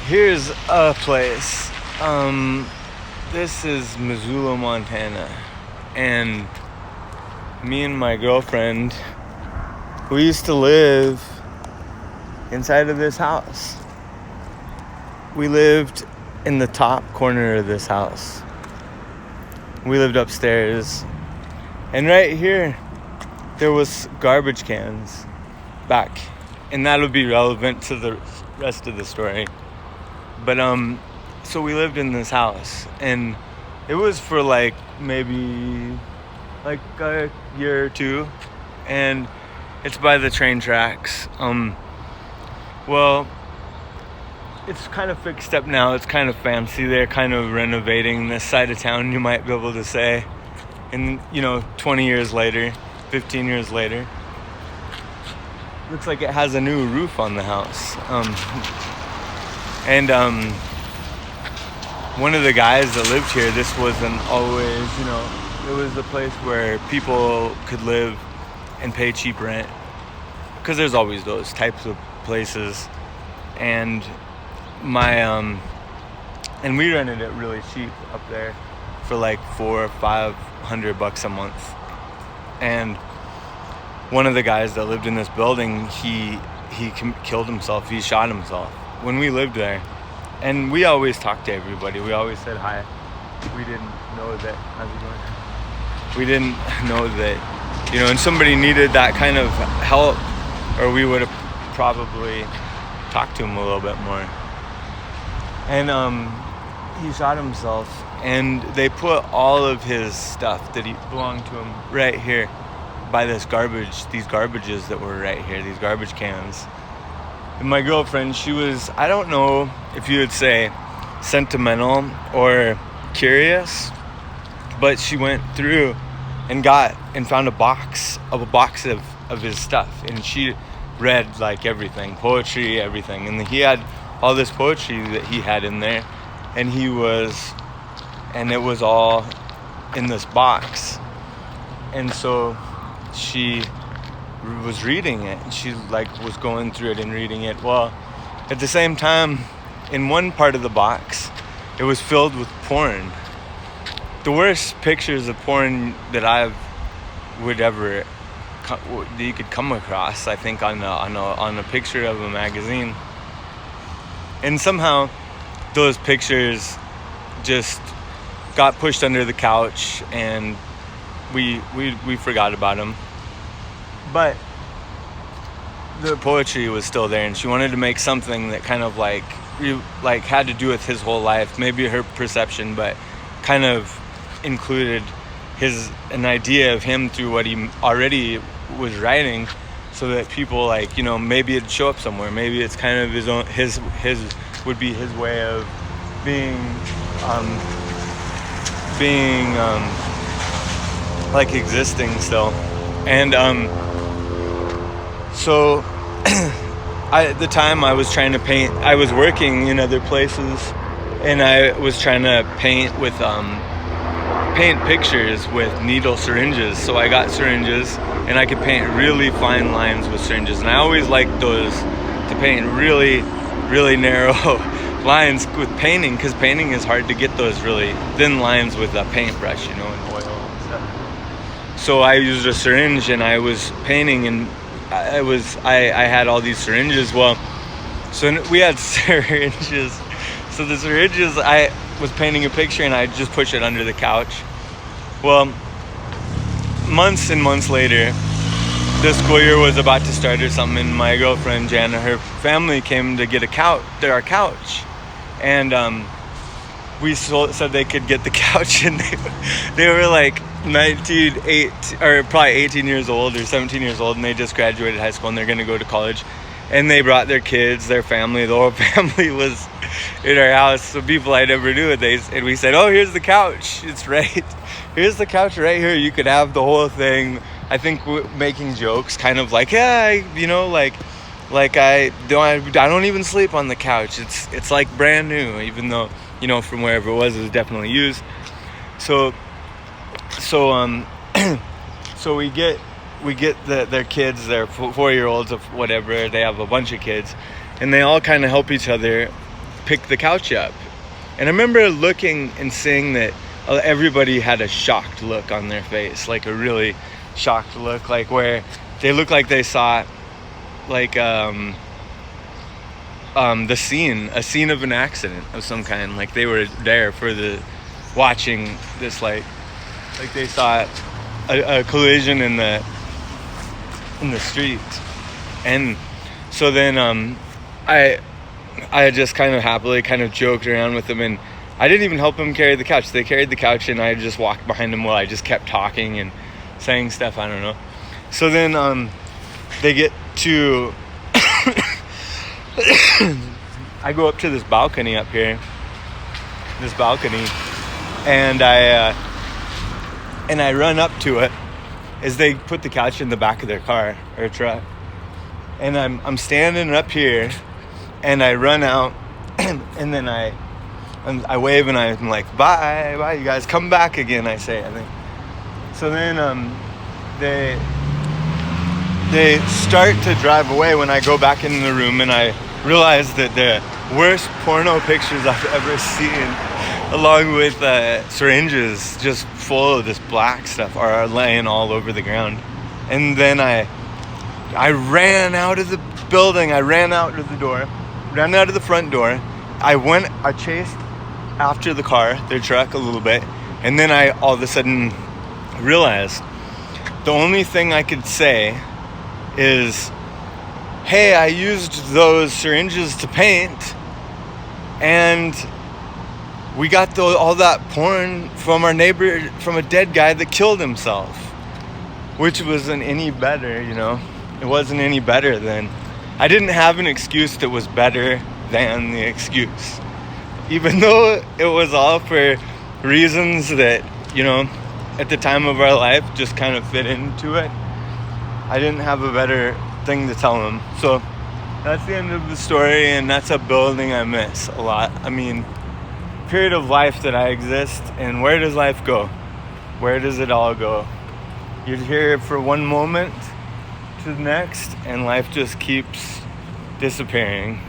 Here's a place. This is Missoula, Montana. And me and my girlfriend, we used to live inside of this house. We lived in the top corner of this house. We lived upstairs. And right here, there was garbage cans back. And that'll be relevant to the rest of the story. But, so we lived in this house. And it was for maybe a year or two. And it's by the train tracks. Well, it's kind of fixed up now. It's kind of fancy. They're kind of renovating this side of town, you might be able to say. And, 20 years later, 15 years later, looks like it has a new roof on the house. One of the guys that lived here, this wasn't always, it was a place where people could live and pay cheap rent. Because there's always those types of places. And and we rented it really cheap up there for $400 or $500 a month. And one of the guys that lived in this building, he killed himself. He shot himself when we lived there. And we always talked to everybody. We always said hi. We didn't know that. How's it going? We didn't know that, and somebody needed that kind of help, or we would have probably talked to him a little bit more. And he shot himself, and they put all of his stuff that belonged to him right here by these garbages that were right here, these garbage cans. And my girlfriend, she was, I don't know if you would say sentimental or curious, but she went through and found a box of his stuff, and she read everything, poetry, everything. And he had all this poetry that he had in there, and it was all in this box. And so she was reading it, and she was going through it and reading it. Well, at the same time, in one part of the box, it was filled with porn. The worst pictures of porn that you could come across, I think, on a picture of a magazine. And somehow those pictures just got pushed under the couch, and we forgot about them. But the poetry was still there, and she wanted to make something that kind of had to do with his whole life, maybe her perception, but kind of included an idea of him through what he already was writing, so that people maybe it'd show up somewhere. Maybe it's kind of his would be his way of being existing still. And so at the time I was trying to paint. I was working in other places, and I was trying to paint pictures with needle syringes. So I got syringes, and I could paint really fine lines with syringes. And I always liked those, to paint really, really narrow lines with painting, because painting is hard to get those really thin lines with a paintbrush, and oil and stuff. So I used a syringe, and I was painting, and I had all these syringes. Well, so we had syringes. So the syringes, I was painting a picture, and I just pushed it under the couch. Well, months and months later, the school year was about to start or something, and my girlfriend Jana, her family came to get our couch, and we said they could get the couch, and they were 18 years old or 17 years old, and they just graduated high school, and they're going to go to college. And they brought their kids, their family. The whole family was in our house. So people I never knew. And we said, "Oh, here's the couch. It's right. Here's the couch right here. You could have the whole thing." I think making jokes, kind of I don't even sleep on the couch. It's brand new, even though from wherever it was definitely used. So we get their kids, their 4-year-olds of whatever, they have a bunch of kids, and they all kind of help each other pick the couch up. And I remember looking and seeing that everybody had a shocked look on their face, like a really shocked look, like where they looked like they saw like a scene of an accident of some kind, like they were there for the watching this, like they saw a collision in the street. And so then I just kind of happily kind of joked around with them, and I didn't even help them carry the couch. They carried the couch, and I just walked behind them while I just kept talking and saying stuff. I don't know. So then they get to I go up to this balcony up here, and I run up to it as they put the couch in the back of their car or truck, and I'm standing up here, and I run out, and then I wave, and I'm like, bye, you guys, come back again, I say, I think. So then they start to drive away when I go back in the room, and I realize that the worst porno pictures I've ever seen, along with syringes just full of this black stuff, are laying all over the ground. And then I ran out of the building, I ran out of the front door. I chased after the car, their truck, a little bit, and then I all of a sudden realized the only thing I could say is, hey, I used those syringes to paint, and we got all that porn from our neighbor, from a dead guy that killed himself, which wasn't any better, you know. It wasn't any better than, I didn't have an excuse that was better than the excuse, even though it was all for reasons that, you know, at the time of our life just kind of fit into it. I didn't have a better thing to tell them. So that's the end of the story, and that's a building I miss a lot. I mean, period of life that I exist, and where does life go? Where does it all go? You're here for one moment to the next, and life just keeps disappearing.